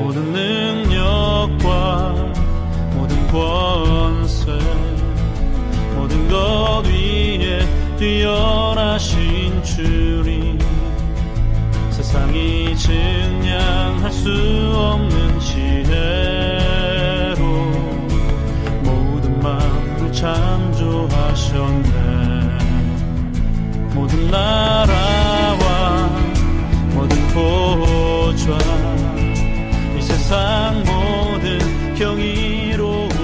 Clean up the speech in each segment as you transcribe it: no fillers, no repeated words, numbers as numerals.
모든 능력과 모든 권세 모든 것 위에 뛰어나신 주님 세상이 증량할 수 없는 지혜로 모든 만물 창조하셨네. 모든 나라와 모든 보좌 이 세상 모든 경이로움보다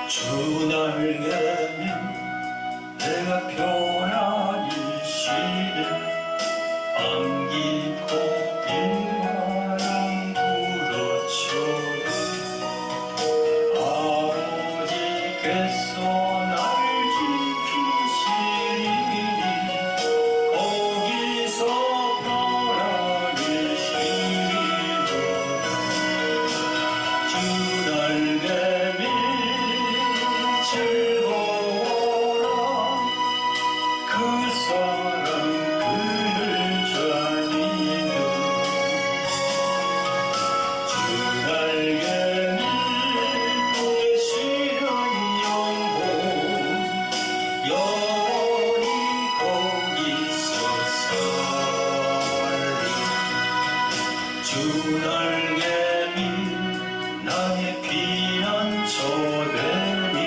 주 날개는 내가 편안히 쉬는 안기고 빈바람 불어쳐도 아버지께서 날 지키시리니 거기서 편안히 쉬리로다. 주 날개 밀 즐거워라. 그 사람 그를 좌니는 주 날개 밀 실은 영혼 영원히 거기서 살리. 주 날개 밀 나의 피난처되니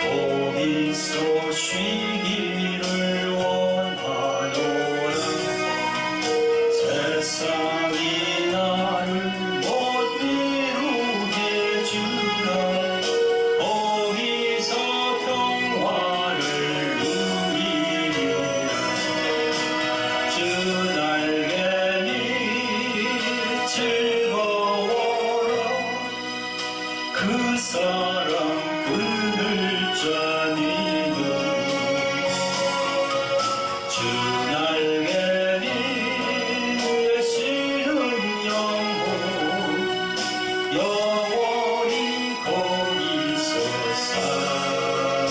거기서 쉬기를 원하노라. 세상이 나를 못 이루게 주라. 거기서 평화를 누리리라. 주 날개니 즐거워라. 그 사람 그늘 좌니는 주 날개니 실은 영혼 영원히 거기서 살리.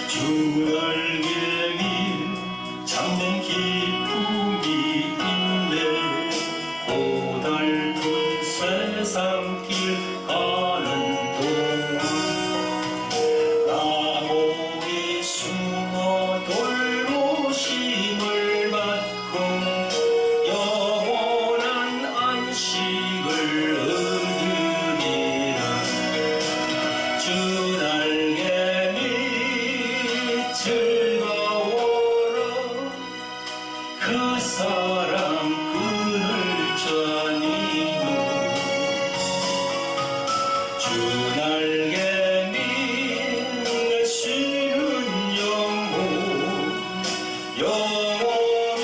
주 날개니 참된 기쁨이 있네. 고달픈 세상 길 가는 동안 감옥에 숨어 돌로 힘을 받고 영원한 안식을 얻으리라. 주 날개 밑 즐거워라. 그 사람 그늘 좌니는 주 날개 밑 쉬는 영혼 영원히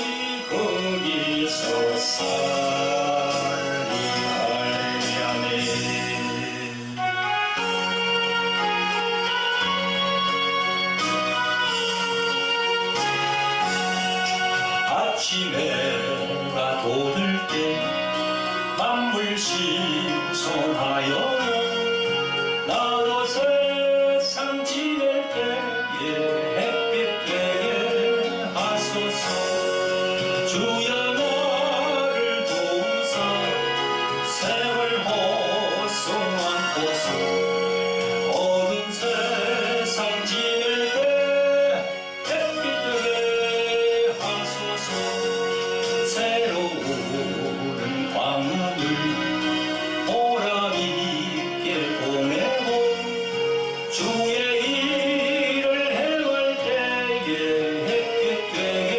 거기서 살리. 아멘. 아침에 해가 돋을 때 만물 신선하여 나도 세상 지낼 때에 햇빛 되게 하소서. 주여 나를 도우사 세월 호송하소서. 어두운 세상 지낼 때 햇빛 되게 하소서. 새로운 광음을 보람 있게 보내고 주의 일을 행할 때에 햇빛 되게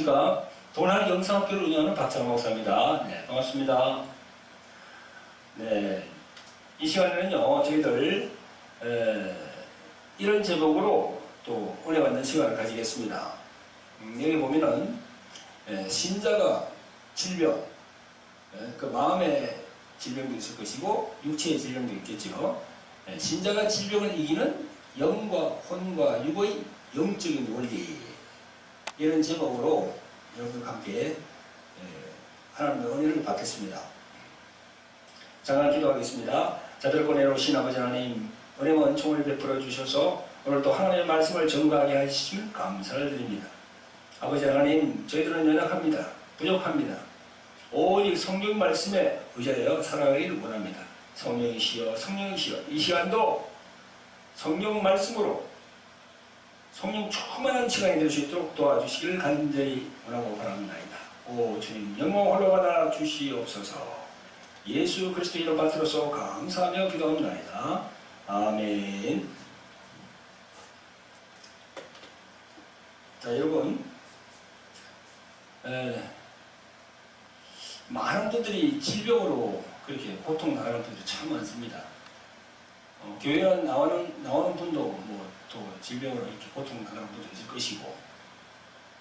안녕하십니까. 도날 영상학교를 운영하는 박찬호 목사입니다. 네, 반갑습니다. 네, 이 시간에는요, 저희들 이런 제목으로 또 올려받는 시간을 가지겠습니다. 여기 보면은 신자가 질병, 그 마음의 질병도 있을 것이고 육체의 질병도 있겠죠. 신자가 질병을 이기는 영과 혼과 육의 영적인 원리, 이런 제목으로 여러분과 함께 하나님의 은혜를 받겠습니다. 잠깐 기도하겠습니다. 자들고 내려오신 아버지 하나님, 은혜와 은총을 베풀어 주셔서 오늘도 하나님의 말씀을 전가하게 하시길 감사를 드립니다. 아버지 하나님, 저희들은 연약합니다. 부족합니다. 오직 성경 말씀에 의지하여 살아가기를 원합니다. 성령이시여, 성령이시여, 이 시간도 성령 말씀으로 성령 충만한 시간이 될 수 있도록 도와주시기를 간절히 원하고 바랍니다. 오 주님, 영광 홀로 받아 주시옵소서. 예수 그리스도 이름 받들어서 감사하며 기도합니다. 아멘. 자, 여러분, 많은 분들이 질병으로 그렇게 고통당하는 분들이 참 많습니다. 교회 나오는 분도 또 질병으로 이렇게 고통당하는 분도 있을 것이고,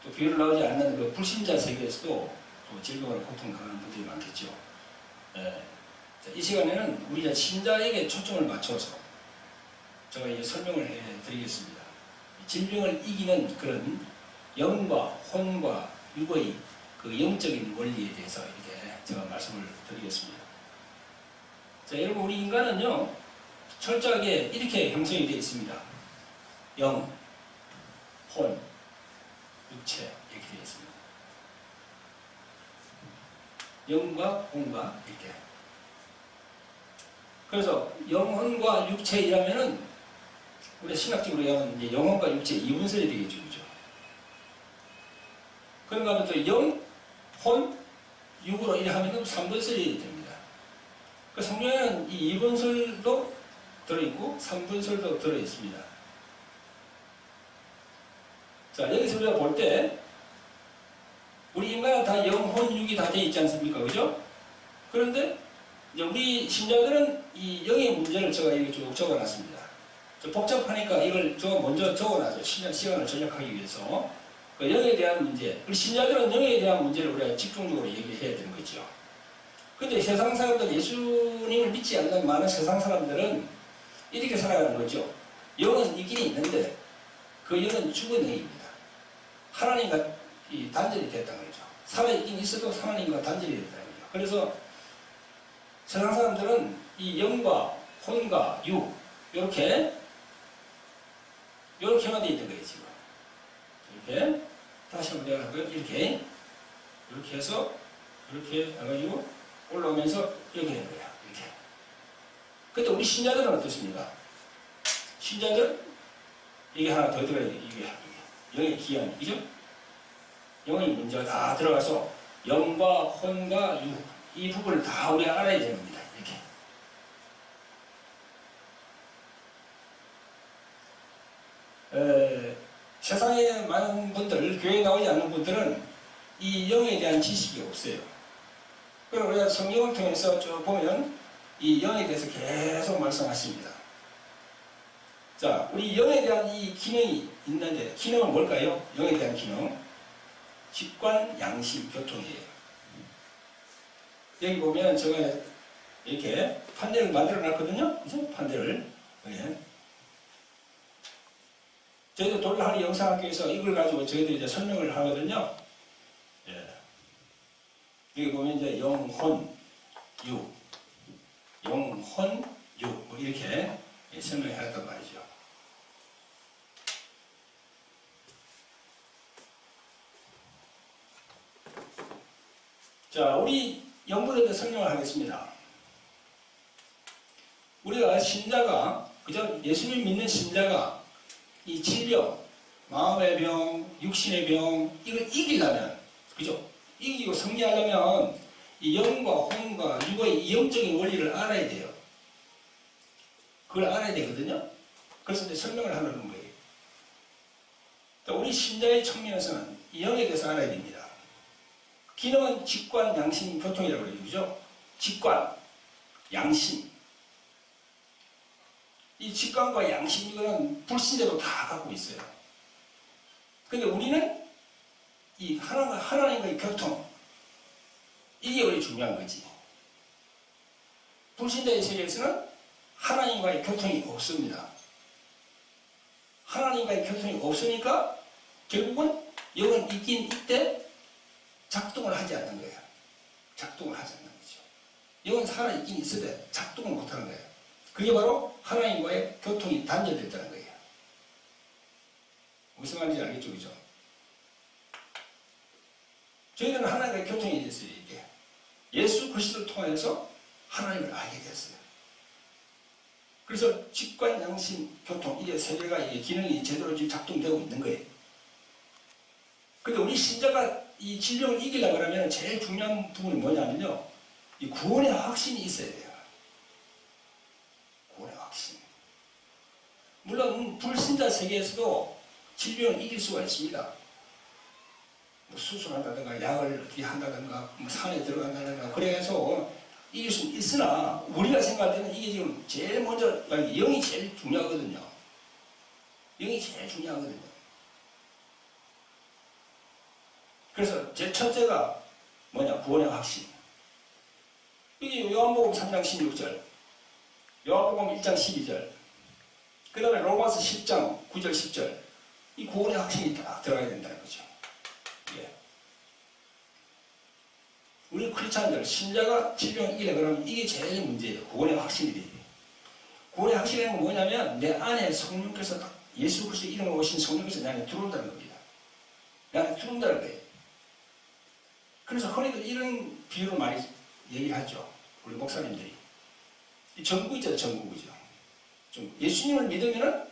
또 교회를 나오지 않는 그 불신자 세계에서도 또 질병으로 고통당하는 분들이 많겠죠. 자, 이 시간에는 우리가 신자에게 초점을 맞춰서 제가 이제 설명을 해드리겠습니다. 질병을 이기는 그런 영과 혼과 육의 그 영적인 원리에 대해서 이렇게 제가 말씀을 드리겠습니다. 자, 여러분, 우리 인간은요, 철저하게 이렇게 형성이 되어 있습니다. 영, 혼, 육체, 이렇게 되어 있습니다. 영과 혼과 이렇게. 그래서 영혼과 육체이라면은 우리가 신학적으로 얘기하면 이제 영혼과 육체 이분설이 되겠죠, 그죠? 그런가 하면 또 영, 혼, 육으로 이래 하면 3분설이 됩니다. 그 성경에는 이 2분설도 들어있고 3분설도 들어있습니다. 자, 여기서 우리가 볼 때 우리 인간은 다 영, 혼, 육이 다 되어 있지 않습니까? 그죠? 그런데 이제 우리 신자들은 이 영의 문제를 제가 이렇게 쭉 적어놨습니다. 복잡하니까 이걸 제가 먼저 적어놨어요. 시간을 절약하기 위해서. 그 영에 대한 문제, 우리 신자들은 영에 대한 문제를 우리가 집중적으로 얘기해야 되는 거죠. 근데 세상 사람들, 예수님을 믿지 않는 많은 세상 사람들은 이렇게 살아가는 거죠. 영은 있긴 있는데 그 영은 죽은 영입니다. 하나님과 단절이 됐다는 거죠. 살아있긴 있어도 하나님과 단절이 됐다는 거죠. 그래서 세상 사람들은 이 영과 혼과 육, 요렇게만 되어 있는 거예요, 지금. 이렇게. 다시 한번 내가 할까요? 이렇게 해서, 이렇게 해가지고 올라오면서 이렇게 되는 거야. 이렇게. 근데 우리 신자들은 어떻습니까? 신자들, 이게 하나 더 들어야 돼. 이게. 영의 기한, 그죠? 영의 문제가 다 들어가서 영과 혼과 육, 이 부분을 다 우리가 알아야 되는 겁니다. 이렇게. 세상에 많은 분들, 교회에 나오지 않는 분들은 이 영에 대한 지식이 없어요. 그리고 우리가 성경을 통해서 쭉 보면 이 영에 대해서 계속 말씀하십니다. 자, 우리 영에 대한 이 기능이 있는데, 기능은 뭘까요? 영에 대한 기능. 직관, 양심, 교통이에요. 여기 보면 제가 이렇게 판넬을 만들어 놨거든요. 그죠? 판넬을. 네. 저희도 돌라하리 영상학교에서 이걸 가지고 저희들이 이제 설명을 하거든요. 예. 여기 보면 이제 영혼, 육, 영혼, 육, 뭐 이렇게 설명을 했단 말이죠. 자, 우리 영분에 대해 설명을 하겠습니다. 우리가 신자가, 그죠? 예수님 믿는 신자가 이 질병, 마음의 병, 육신의 병, 이걸 이기려면, 그죠? 이기고 승리하려면 이 영과 혼과 육의 이 영적인 원리를 알아야 돼요. 그걸 알아야 되거든요. 그래서 이제 설명을 하는 거예요. 우리 신자의 측면에서는 이 영에 대해서 알아야 됩니다. 기능은 직관, 양심, 교통이라고 그러죠. 그죠? 직관, 양심. 이 직관과 양심, 이거는 불신자도 다 갖고 있어요. 근데 우리는 이 하나님과의 교통, 이게 우리 중요한 거지. 불신자의 세계에서는 하나님과의 교통이 없습니다. 하나님과의 교통이 없으니까 결국은 영은 있긴 있대 작동을 하지 않는 거예요. 작동을 하지 않는 거죠. 영은 살아있긴 있어도 작동을 못하는 거예요. 그게 바로 하나님과의 교통이 단절됐다는 거예요. 무슨 말인지 알겠죠? 그죠? 저희들은 하나님과의 교통이 됐어요. 이게 예수 그리스도를 통해서 하나님을 알게 됐어요. 그래서 직관, 양심, 교통, 이게 세 개가 이게 기능이 제대로 지금 작동되고 있는 거예요. 근데 우리 신자가 이 질병을 이기려고 하면 제일 중요한 부분이 뭐냐면요, 이 구원의 확신이 있어야 돼요. 구원의 확신. 물론 불신자 세계에서도 질병을 이길 수가 있습니다. 뭐 수술한다든가 약을 어떻게 한다든가 뭐 산에 들어간다든가 그래서 이길 수 있으나 우리가 생각할 때는 이게 지금 제일 먼저 영이 제일 중요하거든요. 영이 제일 중요하거든요. 그래서 제 첫째가 뭐냐, 구원의 확신. 이게 요한복음 3장 16절, 요한복음 1장 12절, 그 다음에 로마서 10장 9절 10절, 이 구원의 확신이 딱 들어가야 된다는 거죠. 예. 우리 크리스찬들, 신자가 질병을 이기려 그러면 이게 제일 문제예요. 구원의 확신이 돼요. 구원의 확신이라는 건 뭐냐면 내 안에 성령께서 예수 그리스도 이름으로 오신 성령께서 내 안에 들어온다는 겁니다. 내 안에 들어온다는 거예요. 그래서 흔히들 이런 비유를 많이 얘기하죠. 우리 목사님들이. 이 전구 있잖아요. 전구, 그죠? 좀 예수님을 믿으면은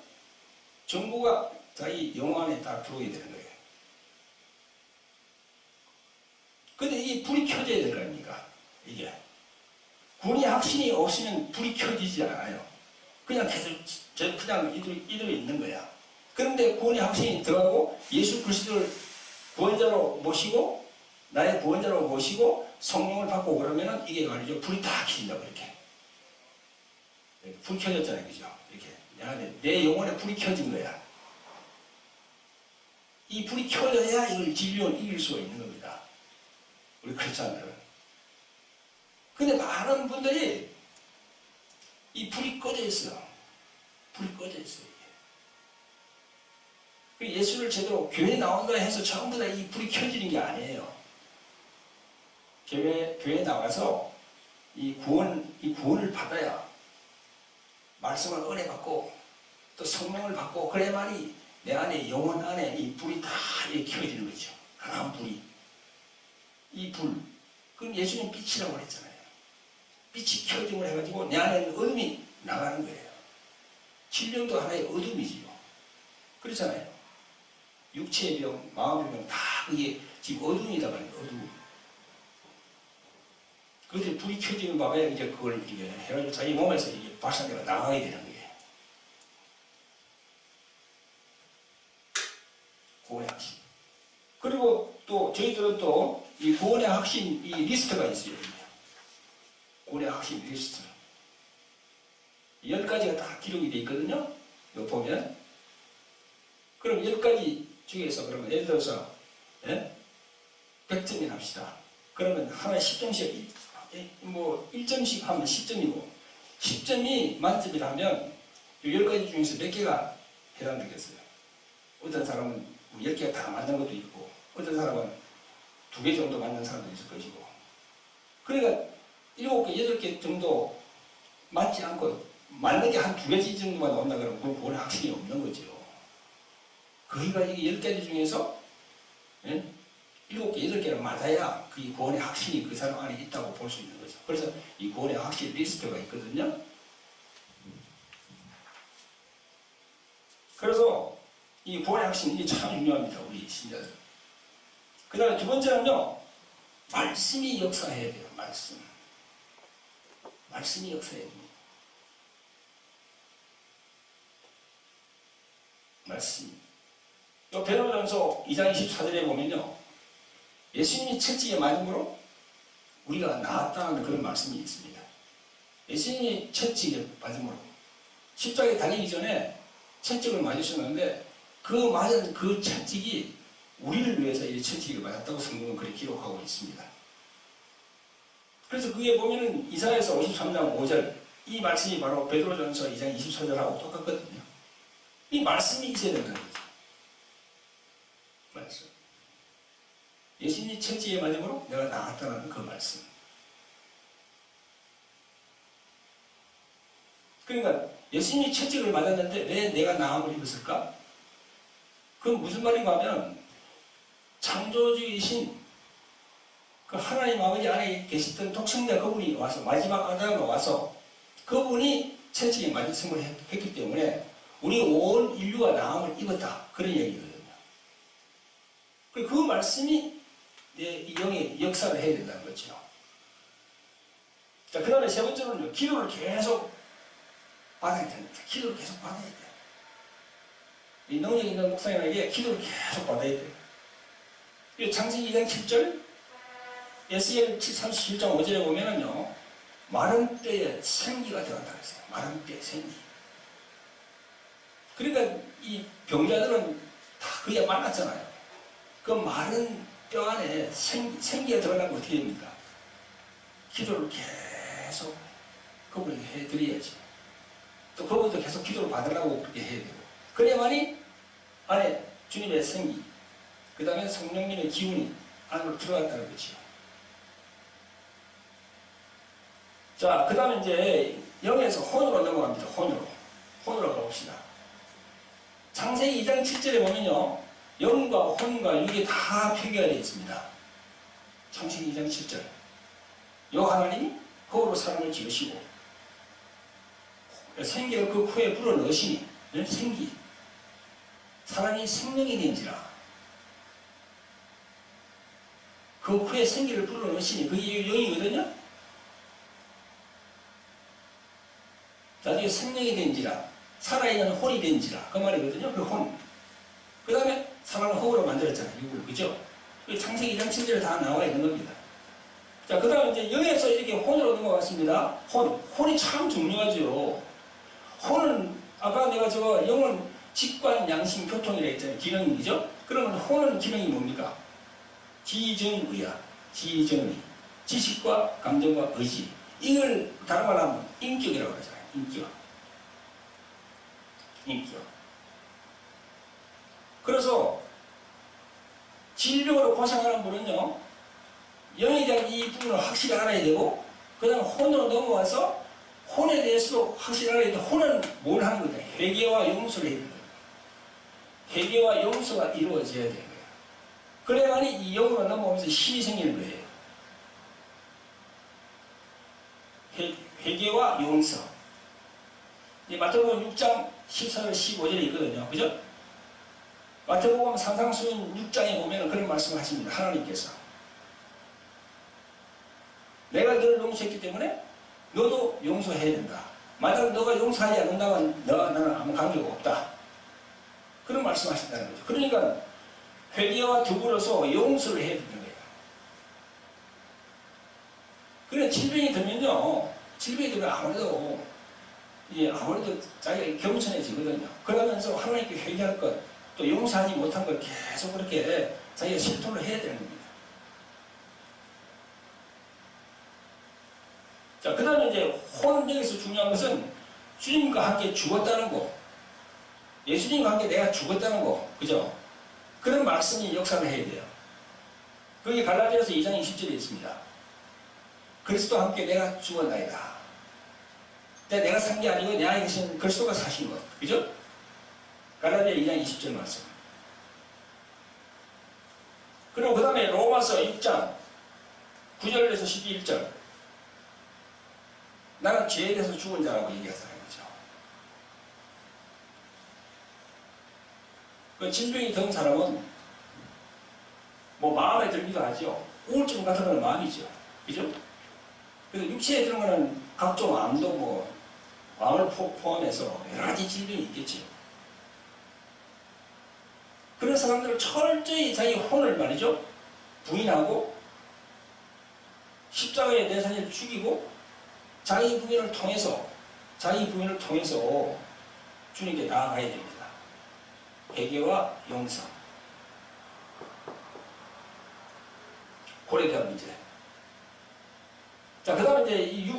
전구가 자기 영혼 안에 딱 들어오게 되는 거예요. 근데 이 불이 켜져야 될 거 아닙니까? 이게. 구원의 확신이 없으면 불이 켜지지 않아요. 그냥 계속 그냥 이대로 있는 거야. 그런데 구원의 확신이 들어가고 예수 그리스도를 구원자로 모시고 나의 구원자로 모시고 성령을 받고 그러면은 이게 말이죠. 불이 다 켜진다고 이렇게. 불 켜졌잖아요. 그죠? 이렇게. 내 영혼에 불이 켜진 거야. 이 불이 켜져야 이걸 질병을 이길 수가 있는 겁니다. 우리 크리스찬들은. 근데 많은 분들이 이 불이 꺼져 있어요. 불이 꺼져 있어요. 예수를 제대로 교회에 나온다 해서 전부 다 이 불이 켜지는 게 아니에요. 교회에 나와서 이 구원을 받아야 말씀을 은혜 받고 또 성령을 받고 그래야만이 내 안에 영혼 안에 이 불이 다 켜지는 거죠. 강한 불이. 이 불. 그럼 예수님 빛이라고 그랬잖아요. 빛이 켜짐을 해가지고 내 안에 어둠이 나가는 거예요. 질병도 하나의 어둠이지요. 그렇잖아요. 육체의 병, 마음의 병 다 그게 지금 어둠이다 말이에요. 어둠. 그것이 불이 켜지는 밤에 이제 그걸 이제 해가지고 자기 몸에서 이게 발산되어 나가게 되는 거예요. 구원의 확신. 그리고 또 저희들은 또 이 구원의 확신 이 리스트가 있어요. 구원의 확신 리스트. 10가지가 다 기록이 되어 있거든요. 이거 보면. 그럼 10가지 중에서 그러면 예를 들어서 100점이 합시다. 그러면 하나에 10점씩 뭐 1점씩 하면 10점이고 10점이 만점이라면 이 10가지 중에서 몇 개가 해당되겠어요. 어떤 사람은 10개가 다 맞는 것도 있고 어떤 사람은 2개 정도 맞는 사람도 있을 것이고 그러니까 7개, 8개 정도 맞지 않고 맞는 게 한 2개 정도만 나온다 그러면 그건 구원의 확신이 없는 거죠. 거기가 이게 10가지 중에서 7개, 8개를 맞아야 그 구원의 확신이 그 사람 안에 있다고 볼 수 있는 거죠. 그래서 이 구원의 확신 리스트가 있거든요. 그래서 이 구원의 확신이 참 중요합니다. 우리 신자들. 그 다음에 두 번째는요. 말씀이 역사해야 돼요. 말씀. 말씀이 역사해야 됩니다. 말씀. 또 베드로전서 2장 24절에 보면요. 예수님이 채찍에 맞음으로 우리가 나았다는 그런 말씀이 있습니다. 예수님이 채찍에 맞음으로 십자가에 달리기 전에 채찍을 맞으셨는데 그 맞은 그 채찍이 우리를 위해서 이 채찍을 맞았다고 성경은 그렇게 기록하고 있습니다. 그래서 그게 보면은 이사야서 53장 5절 이 말씀이 바로 베드로전서 2장 24절하고 똑같거든요. 이 말씀이 있어야 된다는 거죠. 말씀. 예수님이 채찍에 맞음으로 내가 나았다는 그 말씀. 그러니까 예수님이 채찍을 맞았는데 왜 내가 나음을 입었을까? 그건 무슨 말인가 하면 창조주이신 그 하나님 아버지 안에 계시던 독생자 그분이 와서 마지막 아담이 와서 그분이 채찍에 맞았음을 했기 때문에 우리 온 인류가 나음을 입었다. 그런 얘기거든요. 그 말씀이 내 영의 역사를 해야 된다는 거죠. 자, 그 다음에 세 번째로는요, 기도를 계속 받아야 됩니다. 기도를 계속 받아야 돼요. 이 능력 있는 목사님에게 기도를 계속 받아야 돼요. 창세기 2장 7절, 에스겔 37장 5절에 보면은요, 마른 뼈에 생기가 들어간다 그랬어요. 마른 뼈에 생기. 그러니까 이 병자들은 다 그게 말랐잖아요. 그 마른 뼈 안에 생기가 들어가면 어떻게 됩니까? 기도를 계속 그분에게 해드려야지. 또 그분도 계속 기도를 받으라고 그렇게 해야 되고. 그래야만이 안에 주님의 생기, 그 다음에 성령님의 기운이 안으로 들어갔다는 거죠. 자, 그 다음에 이제 영에서 혼으로 넘어갑니다. 혼으로 가봅시다. 창세기 2장 7절에 보면요, 영과 혼과 육이 다 표기가 되어 있습니다. 창세기 2장 7절. 요 하나님이 흙으로 사람을 지으시고 생기를 그 코에 불어넣으시니 생기 사람이 생명이 된지라 그 코에 생기를 불어넣으시니 그게 영이거든요. 나중에 생명이 된지라 살아있는 혼이 된지라 그 말이거든요. 그 혼. 그 다음에 사람을 흙으로 만들었잖아요. 육을. 그죠? 창세기 2장 7절에 다 나와 있는 겁니다. 자, 그 다음에 이제 영에서 이렇게 혼으로 넘어갔습니다. 혼이 참 중요하죠. 혼은, 아까 내가 영은 직관, 양심, 교통이라 했잖아요. 기능이죠? 그러면 혼은 기능이 뭡니까? 지정의야. 지정의. 지식과 감정과 의지. 이걸 다른 말로 하면 인격이라고 그러잖아요. 인격. 그래서 질병으로 고생하는 분은요, 영에 대한 이 부분을 확실히 알아야 되고, 그 다음에 혼으로 넘어와서 혼에 대해서도 확실히 알아야 되는데, 혼은 뭘 하는 거냐? 회개와 용서를 해야 되는 거예요. 회개와 용서가 이루어져야 되는 거예요. 그래야만이 이 영으로 넘어오면서 힘이 생기는 거예요. 회개와 용서. 마태복음 6장 14절 15절에 있거든요. 그죠? 마태복음 산상수훈 6장에 보면 그런 말씀을 하십니다. 하나님께서. 내가 너를 용서했기 때문에 너도 용서해야 된다. 만약 너가 용서하지 않는다면 나는 아무 관계가 없다. 그런 말씀 하신다는 거죠. 그러니까 회개와 더불어서 용서를 해야 되는 거예요. 그래 질병이 들면요. 질병이 들면 아무래도 자기가 겸손해지거든요. 그러면서 하나님께 회개할 것, 또 용서하지 못한 걸 계속 그렇게 자기가 실토를 해야 되는 겁니다. 자, 그 다음에 이제 혼 여기서 중요한 것은 주님과 함께 죽었다는 거, 예수님과 함께 내가 죽었다는 거, 그죠? 그런 말씀이 역사를 해야 돼요. 그게 갈라디아서 2장 20절에 있습니다. 그리스도와 함께 내가 죽었나이다. 내가 산 게 아니고 내 안에 계신 그리스도가 사신 것, 그죠? 갈라디아 2장 20절 말씀. 그리고 그 다음에 로마서 6장 9절에서 11절. 나는 죄에 대해서 죽은 자라고 얘기하잖아요. 그죠? 그 질병이 든 사람은 뭐 마음에 들기도 하죠. 우울증 같은 건 마음이죠. 그죠? 그래서 육체에 드는 거는 각종 암도 뭐 암을 포함해서 여러 가지 질병이 있겠죠. 그런 사람들은 철저히 자기 혼을 말이죠. 부인하고 십자가의 대사를 죽이고 자기 부인을 통해서 주님께 나아가야 됩니다. 회개와 용서. 그에 대한 문제. 자, 그 다음에 이제 이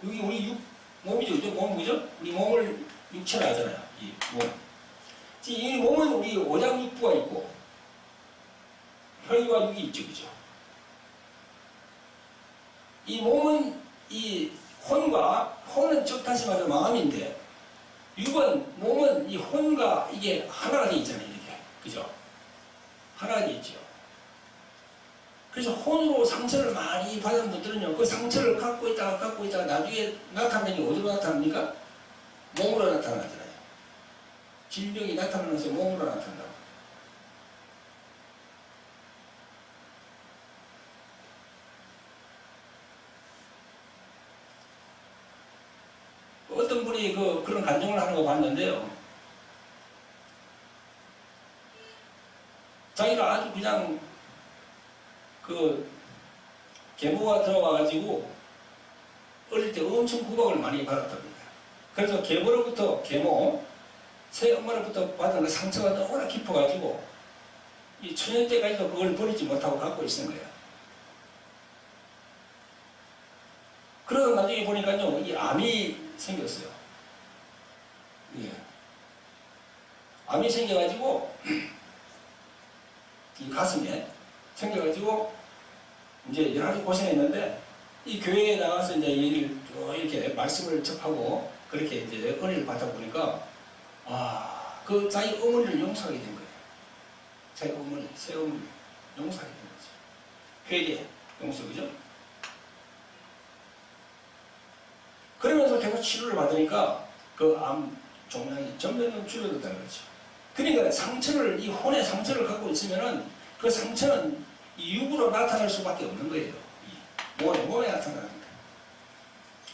여기 우리 몸이죠, 그죠? 그죠? 우리 몸을 육체로 하잖아요. 이 몸. 이 몸은 우리 오장육부가 있고, 혈과 육이 있죠, 그죠? 이 몸은 이 혼은 즉 다시 말해서 마음인데, 몸은 이 혼과 이게 하나가 돼 있잖아요, 이렇게. 그죠? 하나가 돼 있죠. 그래서 혼으로 상처를 많이 받은 분들은요, 그 상처를 갖고 있다가 나중에 나타나는 게 어디로 나타납니까? 몸으로 나타나잖아요. 질병이 나타나면서 몸으로 나타난다고. 어떤 분이 그런 간증을 하는 거 봤는데요. 자기가 아주 그냥 계모가 들어와가지고 어릴 때 엄청 구박을 많이 받았답니다. 그래서 새 엄마로부터 받은 그 상처가 너무나 깊어가지고 이 초년 때까지도 그걸 버리지 못하고 갖고 있는 거예요. 그러다 나중에 보니까요, 이 암이 생겼어요. 예. 암이 생겨가지고 이 가슴에 생겨가지고 이제 여러 가지 고생했는데 이 교회에 나가서 이제 이렇게 말씀을 접하고 그렇게 이제 은혜를 받다 보니까 자기 어머니를 용서하게 된 거예요. 자기 어머니, 새 어머니 용서하게 된 거죠. 회개, 용서, 그죠? 그러면서 계속 치료를 받으니까 그 암 종양이 점점 줄어들었다는 거죠. 그러니까 이 혼의 상처를 갖고 있으면은 그 상처는 이 육으로 나타날 수밖에 없는 거예요. 몸에 나타나는 거예요.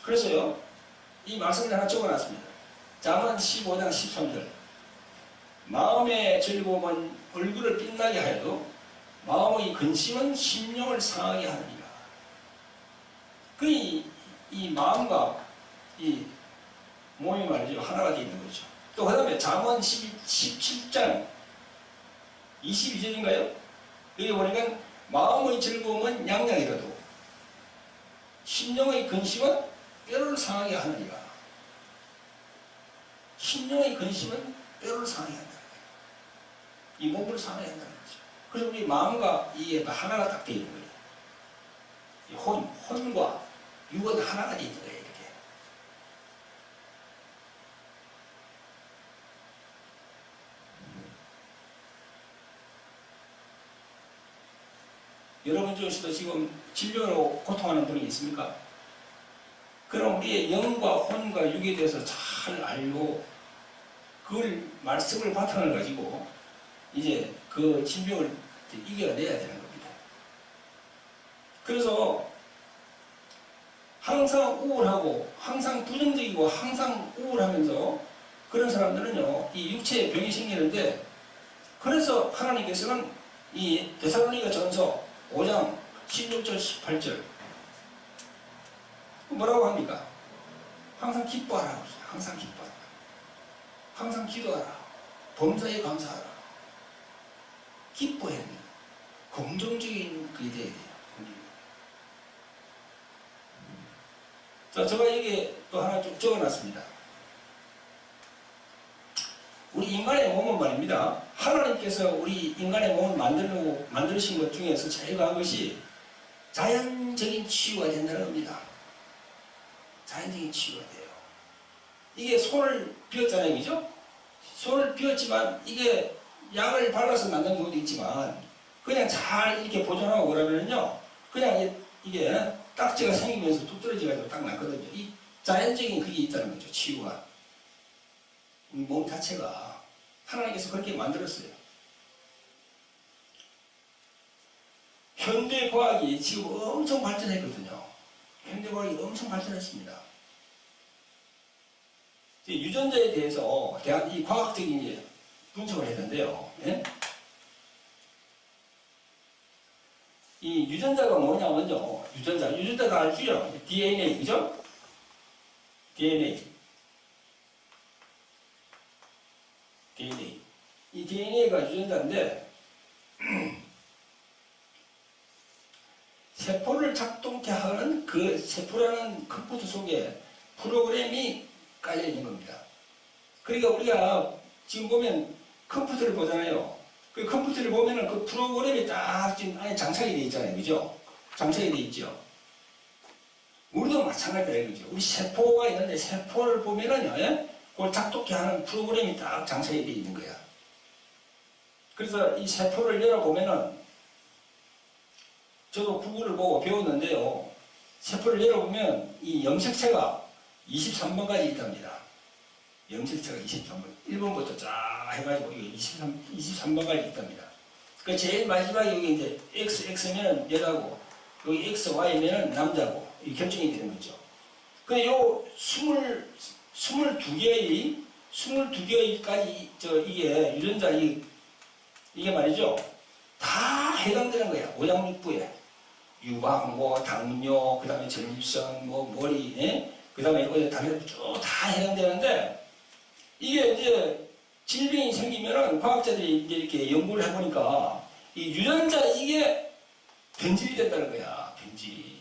그래서요, 이 말씀을 하나 적어놨습니다. 잠언 15장 13절. 마음의 즐거움은 얼굴을 빛나게 하여도 마음의 근심은 심령을 상하게 하느니라. 이 마음과 이 몸이 말이죠, 하나가 되어 있는 거죠. 또 그 다음에 잠언 17장 22절인가요? 여기 보니까 마음의 즐거움은 양양이라도 심령의 근심은 뼈를 상하게 하느니라. 심령의 근심은 뼈를 상하게 한다. 이 몸을 상하게 한다는 거죠. 그래서 우리 마음과 이게 하나가 딱 되어 있는 거예요. 혼과 육은 하나가 되어 있는 거예요. 이렇게. 여러분 중에서도 지금 질병으로 고통하는 분이 있습니까? 그럼 우리의 영과 혼과 육에 대해서 잘 알고 그걸 말씀을 바탕을 가지고 이제 그 질병을 이겨내야 되는 겁니다. 그래서 항상 우울하고 항상 부정적이고 항상 우울하면서 그런 사람들은요, 이 육체에 병이 생기는데, 그래서 하나님께서는 이 데살로니가 전서 5장 16절 18절 뭐라고 합니까? 항상 기뻐하라. 항상 기뻐하라. 항상 기도하라. 범사에 감사하라. 기뻐해야 돼요. 긍정적인 그게 돼야 돼요. 자, 제가 여기 또 하나 쭉 적어놨습니다. 우리 인간의 몸은 말입니다. 하나님께서 우리 인간의 몸을 만드신 것 중에서 제일 강한 것이 자연적인 치유가 된다는 겁니다. 자연적인 치유가 돼요. 이게 손을 비웠잖아요, 그죠? 손을 비웠지만 이게 약을 발라서 만든 경우도 있지만 그냥 잘 이렇게 보존하고 그러면요, 그냥 이게 딱지가 생기면서 뚝 떨어져가지고 딱 났거든요. 이 자연적인 그게 있다는 거죠, 치유가. 몸 자체가 하나님께서 그렇게 만들었어요. 현대과학이 지금 엄청 발전했거든요. 현대과학이 엄청 발전했습니다. 유전자에 대해서 대한 이 과학적인 분석을 했는데요. 예? 이 유전자가 뭐냐면요. 유전자 다 알죠? DNA, 그죠? DNA. 이 DNA가 유전자인데, 세포를 작동케 하는 그 세포라는 컴퓨터 속에 프로그램이 깔려 있는 겁니다. 그러니까 우리가 지금 보면 컴퓨터를 보잖아요. 그 컴퓨터를 보면은 그 프로그램이 딱 지금 안에 장착이 되어 있잖아요. 그죠? 장착이 되어 있죠. 우리도 마찬가지다. 그죠? 우리 세포가 있는데 세포를 보면은요, 예? 그걸 작동케 하는 프로그램이 딱 장착이 되어 있는 거야. 그래서 이 세포를 열어보면은 저도 구글을 보고 배웠는데요. 세포를 열어보면 이 염색체가 23번까지 있답니다. 염색체가 23번. 1번부터 쫙 해가지고 23번까지 있답니다. 그 제일 마지막에 여기 이제 XX면 여자고, 여기 XY면 남자고, 이 결정이 되는 거죠. 근데 요 22개의까지, 이게 유전자, 이게 말이죠. 다 해당되는 거야. 오장육부에. 유방, 당뇨, 그 다음에 전립선, 머리, 그 다음에 다른 쭉 다 해당되는데, 이게 이제 질병이 생기면은 과학자들이 이제 이렇게 연구를 해보니까, 이 유전자 이게 변질이 된다는 거야. 변질이.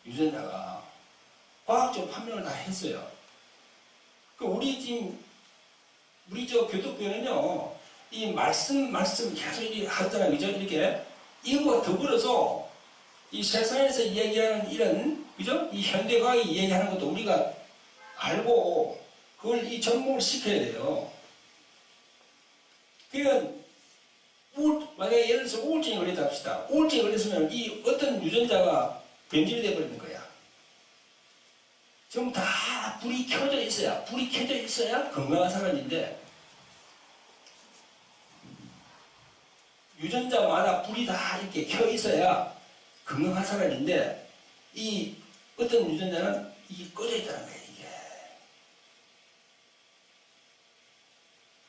유전자가. 과학적으로 판명을 다 했어요. 우리 교독부에는요, 이 말씀 계속 이렇게 하잖아요. 그죠? 이렇게. 이거와 더불어서 이 세상에서 이야기하는 이런, 그죠? 이 현대과학이 이야기하는 것도 우리가 알고, 그걸 이 접목을 시켜야 돼요. 그러니까, 만약에 예를 들어서 우울증이 걸렸다 합시다. 우울증이 걸렸으면 이 어떤 유전자가 변질이 되어버리는 거야. 지금 다 불이 켜져 있어야 건강한 사람인데, 유전자마다 불이 다 이렇게 켜 있어야 건강한 사람인데, 이 어떤 유전자는 이게 꺼져 있다는 거예요, 이게.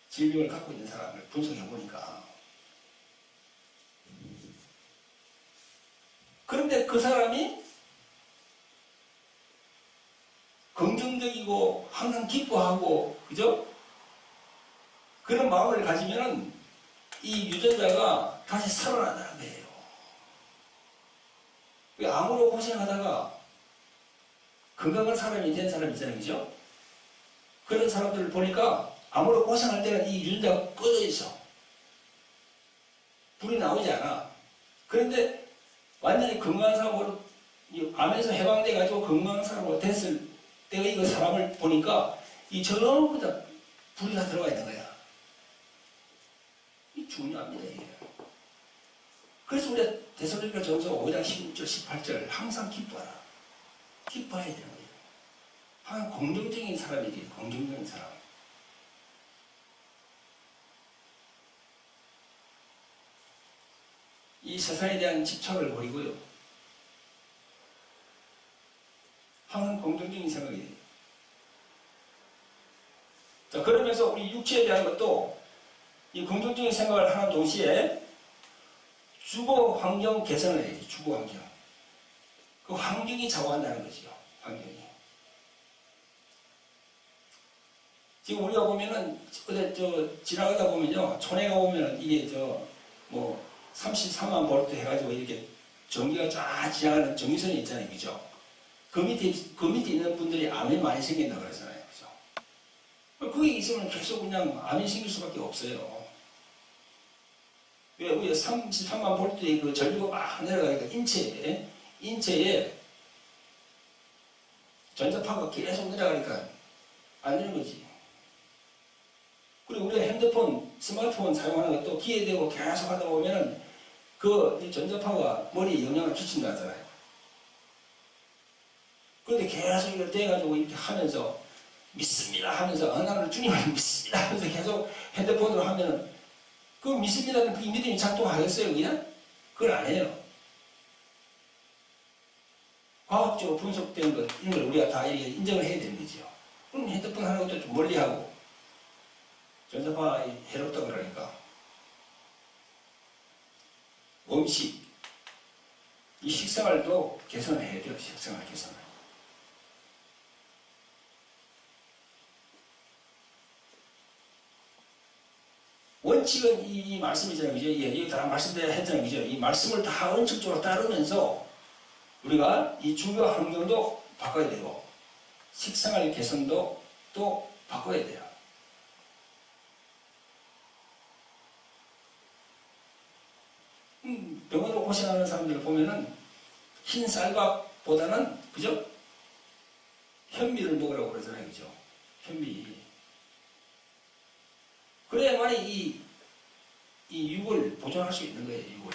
질병을 갖고 있는 사람을 분석해 보니까. 그런데 그 사람이 긍정적이고 항상 기뻐하고, 그죠? 그런 마음을 가지면은 이 유전자가 다시 살아난다는 거예요. 암으로 고생하다가 건강한 사람이 된 사람 있잖아요. 그죠? 그런 사람들을 보니까 암으로 고생할 때는 이 유전자가 꺼져 있어. 불이 나오지 않아. 그런데 완전히 건강한 사람으로, 암에서 해방돼가지고 건강한 사람으로 됐을 때 이거 사람을 보니까 이 전부 다 불이 다 들어가 있는 거야. 이 중요합니다, 이게. 그래서 우리가 데살로니가 전서 5장 16절, 18절 항상 기뻐하라. 기뻐해야 되는 거예요. 항상 긍정적인 사람이지, 긍정적인 사람. 이 세상에 대한 집착을 버리고요. 항상 긍정적인 생각이에요. 자, 그러면서 우리 육체에 대한 것도 이 긍정적인 생각을 하는 동시에 주거 환경 개선을 해야지, 주거 환경. 그 환경이 좌우한다는 거죠, 환경이. 지금 우리가 보면은, 지나가다 보면요, 촌에 가보면은 이게 33만 볼트 해가지고 이렇게 전기가 쫙 지나가는 전기선이 있잖아요, 그죠? 그 밑에 있는 분들이 암이 많이 생긴다 그러잖아요, 그죠? 거기 있으면 계속 그냥 암이 생길 수밖에 없어요. 왜, 우리 33만 볼트의 그 전류가 막 내려가니까 인체에 전자파가 계속 내려가니까 안 되는 거지. 그리고 우리가 핸드폰, 스마트폰 사용하는 것도 귀에 대고 계속 하다 보면은 이 전자파가 머리에 영향을 끼친다 하잖아요. 그런데 계속 이걸 대가지고 이렇게 하면서 믿습니다 하면서 나는 주님을 믿습니다 하면서 계속 핸드폰으로 하면은 그 믿습니다는 그 믿음이 작동하겠어요, 그냥? 그걸 안 해요. 과학적으로 분석된 것, 이런 걸 우리가 다 인정을 해야 되는 거죠. 그럼 핸드폰 하는 것도 좀 멀리 하고, 전자파 해롭다 그러니까. 음식, 이 식생활도 개선해야 돼요. 식생활 개선. 원칙은 이 말씀이잖아요. 그죠? 이 다 말씀드렸잖아요. 그죠? 이 말씀을 다 원칙적으로 따르면서 우리가 이 주거 환경도 바꿔야 되고 식생활 개선도 또 바꿔야 돼요. 병원으로 고생하는 사람들을 보면은 흰 쌀밥보다는 그죠? 현미를 먹으라고 그러잖아요. 그죠? 현미. 그래야만이 이 육을 보존할 수 있는 거예요. 육을.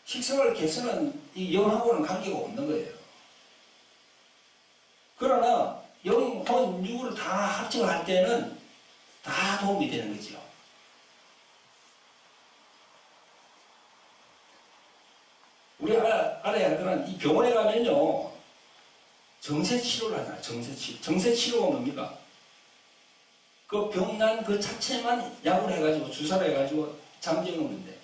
식생활 개선은 이 영하고는 관계가 없는 거예요. 그러나 영, 혼, 육을 다 합쳐할 때는 다 도움이 되는 거죠. 우리 알아야 할 거는 이 병원에 가면요. 정세치료를 하잖아요. 정세치료. 정세치료가 뭡니까? 그 병난 그 자체만 약을 해가지고 주사를 해가지고 잠재우는데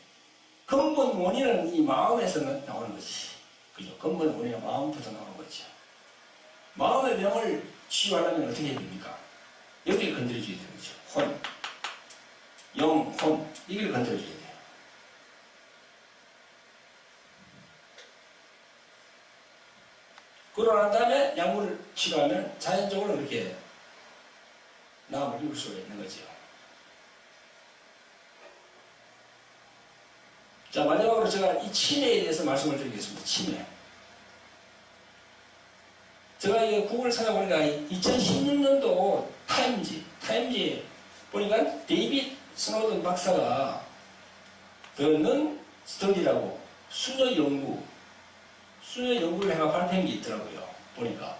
근본 원인은 이 마음에서 나오는 거지. 그죠? 근본 원인은 마음부터 나오는 거죠. 마음의 병을 치유하려면 어떻게 해야 됩니까? 여기를 건드려줘야 되는 거죠. 혼, 영, 혼, 이걸 건드려줘야 돼요. 그러고 난 다음에 약물을 치료하면 자연적으로 그렇게 나음을 이룰 수가 있는 거죠. 자, 마지막으로 제가 이 치매에 대해서 말씀을 드리겠습니다. 치매. 제가 이 구글을 찾아보니까 2016년도 타임지 보니까 데이빗 스노든 박사가 더는 스터디라고 수녀 연구를 해가 발표한 게 있더라고요. 보니까.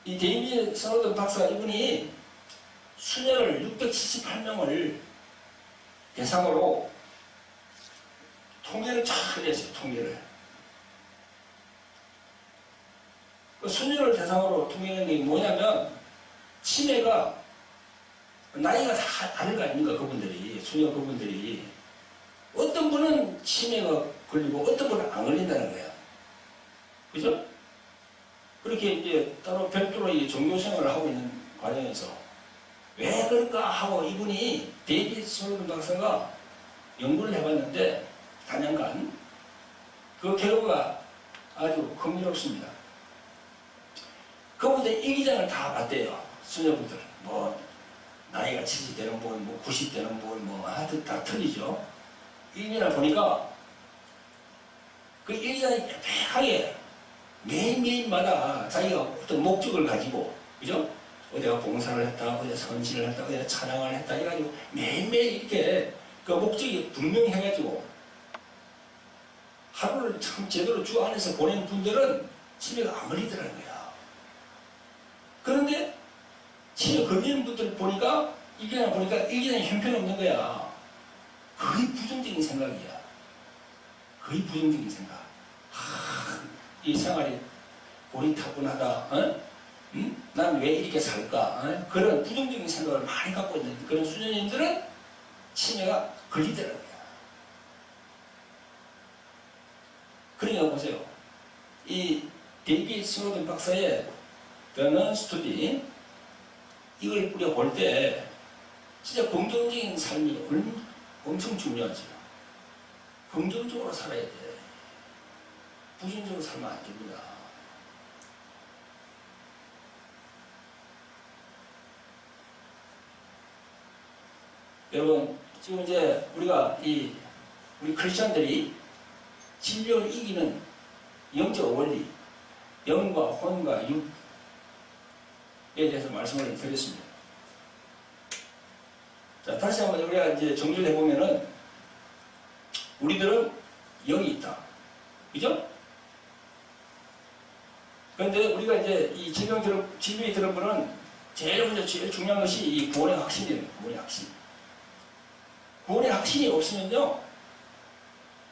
이 데이빗 스노든 박사 이분이 수녀를 678명을 대상으로 통계를 쫙 해냈어요. 통계를. 그 수녀를 대상으로 통계한 게 뭐냐면 치매가 나이가 다 다를 거 아닙니까? 그분들이 수녀 그분들이 어떤 분은 치매가 걸리고 어떤 분은 안 걸린다는 거야. 그죠? 그렇게 이제 따로 별도로 이 종교 생활을 하고 있는 과정에서 왜 그럴까 하고 이분이 데이빗 스노든 박사가 연구를 해봤는데 단연간 그 결과가 아주 흥미롭습니다. 그분들 일기장을 다 봤대요. 수녀분들. 뭐 나이가 70 되는 분, 뭐 90 되는 분, 뭐 하여튼 다 틀리죠. 일기장을 보니까 그 일기장이 빽빽하게 매일매일마다 자기가 어떤 목적을 가지고, 그죠? 어디가 봉사를 했다, 어디가 선신을 했다, 어디가 찬양을 했다, 해가지고 매일매일 이렇게 그 목적이 분명히 해가지고 하루를 참 제대로 주 안에서 보낸 분들은 치매가 안 걸리더라는 거야. 그런데 치매 걸리는 분들 보니까 일기장 보니까 일기장에 형편없는 거야. 거의 부정적인 생각이야. 거의 부정적인 생각. 이 생활이 고리타분하다. 어? 난 왜 이렇게 살까? 어? 그런 부정적인 생각을 많이 갖고 있는 그런 수녀님들은 치매가 걸리더라고요. 그러니까 보세요. 이 데이빗 스노든 박사의 더넌 스터디 이걸 우리가 볼 때 진짜 긍정적인 삶이 엄청 중요하죠. 긍정적으로 살아야 돼. 부정적으로 살면 안 됩니다. 여러분, 지금 이제 우리가 우리 크리스천들이 진료를 이기는 영적 원리, 영과 혼과 육에 대해서 말씀을 드렸습니다. 자, 다시 한번 우리가 이제 정리를 해보면은 우리들은 영이 있다. 그죠? 그런데 우리가 이제 이 진료에 들어보는 제일 먼저 제일 중요한 것이 이 구원의 확신이에요. 구원의 확신. 구원의 확신이 없으면요,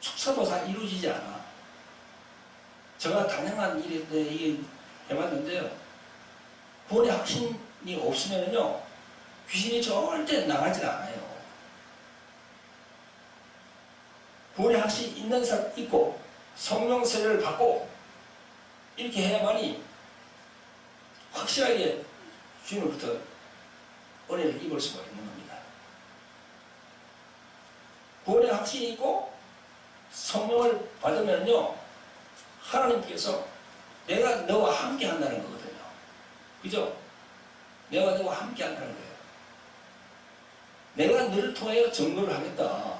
축사도 잘 이루어지지 않아. 제가 다양한 일에 해봤는데요, 구원의 확신이 없으면요, 귀신이 절대 나가질 않아요. 구원의 확신이 있는 사람 있고 성령 세례를 받고 이렇게 해야만이 확실하게 주님으로부터 은혜를 입을 수가 있는 겁니다. 구원의 확신이 있고 성령을 받으면요 하나님께서 내가 너와 함께 한다는 거거든요. 그죠? 내가 너와 함께 한다는 거예요. 내가 너를 통하여 증거를 하겠다.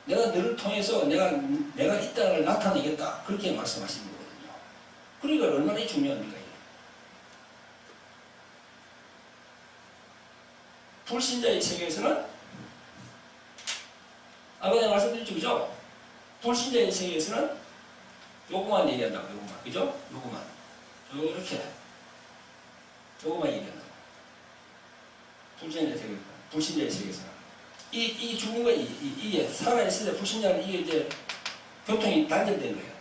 내가 너를 통해서 내가 있다는 걸 나타내겠다. 그렇게 말씀하시는 거거든요. 그러니까 얼마나 중요합니까? 이게. 불신자의 세계에서는 아까 내가 말씀드렸죠, 그죠? 불신자의 세계에서는 요거만 얘기한다고, 요거만. 그죠? 요거만. 요거만 얘기한다고. 불신자의 세계에서는. 이게 죽은 거예요. 이게 살아있을 때 불신자는 이게 이제 교통이 단절된 거예요.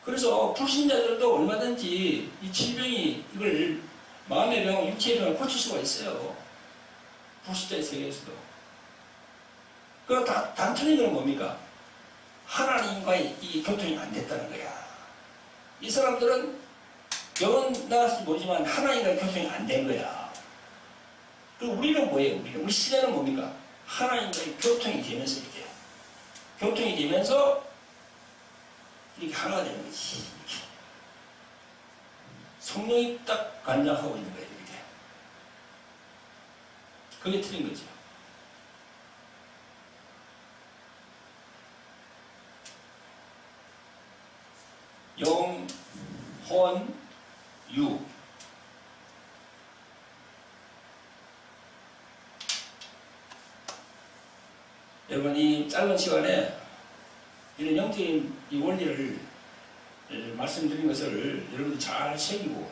그래서 불신자들도 얼마든지 이 질병이 이걸 마음의 병, 육체의 병을 고칠 수가 있어요. 불신자의 세계에서도. 그 단순히 건 뭡니까? 하나님과의 이 교통이 안 됐다는 거야. 이 사람들은 병은 나았을지 모르지만 하나님과의 교통이 안 된 거야. 그리고 우리는 뭐예요? 우리 시대는 뭡니까? 하나님과의 교통이 되면서 이렇게. 교통이 되면서 이렇게 하나가 되는 거지. 이렇게. 성령이 딱 관장하고 있는 거예요. 이렇게. 그게 틀린 거죠. 영, 혼, 유. 여러분, 이 짧은 시간에 이런 영적인 이 원리를 말씀드린 것을 여러분들 잘 새기고,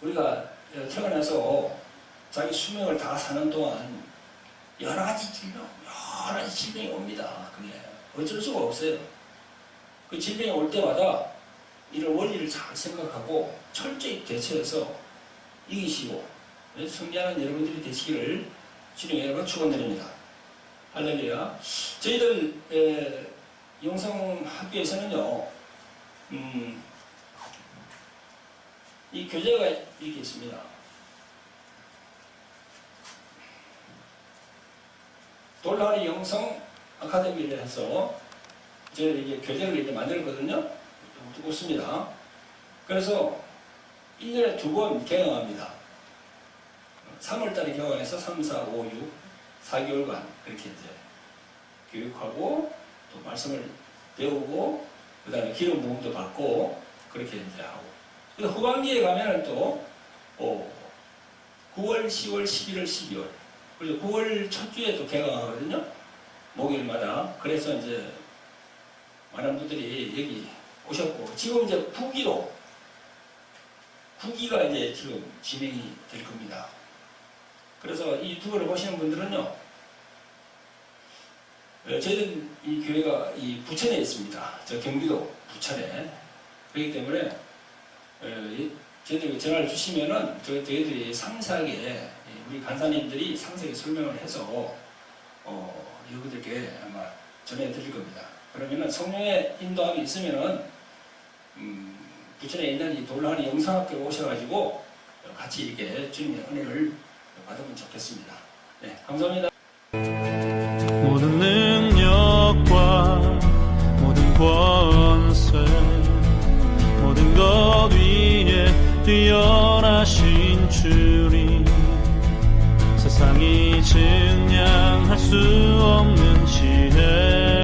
우리가 태어나서 자기 수명을 다 사는 동안 여러 가지 질병이 옵니다. 그게 어쩔 수가 없어요. 그 질병이 올 때마다 이런 원리를 잘 생각하고 철저히 대처해서 이기시고 승리하는 여러분들이 되시기를 주님의 이름으로 축원드립니다. 할렐루야. 저희들 영성학교에서는요, 이 교재가 이렇게 있습니다. 돌라리 영성 아카데미를 해서 저희들 이제 교재를 이제 만들었거든요. 있습니다. 그래서 1년에 2번 개강합니다. 3월달에 개강해서 3, 4, 5, 6, 4개월간 그렇게 이제 교육하고 또 말씀을 배우고 그 다음에 기름 부음도 받고 그렇게 이제 하고. 그 후반기에 가면은 또 9월, 10월, 11월, 12월 그리고 9월 첫 주에 또 개강하거든요. 목요일마다. 그래서 이제 많은 분들이 여기 오셨고 지금 이제 부기가 이제 지금 진행이 될 겁니다. 그래서 이 두 거를 보시는 분들은요, 저희들 이 교회가 이 부천에 있습니다. 저 경기도 부천에. 그렇기 때문에 저희들 전화를 주시면은 저희들이 상세하게 우리 간사님들이 상세하게 설명을 해서 여러분들께 아마 전해드릴 겁니다. 그러면은 성령의 인도함이 있으면은 부천에 있는 이 돌라리 영성학교에 오셔가지고 같이 이렇게 주님의 은혜를 받으면 좋겠습니다. 네, 감사합니다. 모든 능력과 모든 권세 모든 것 위에 뛰어나신 주님 세상이 증량할 수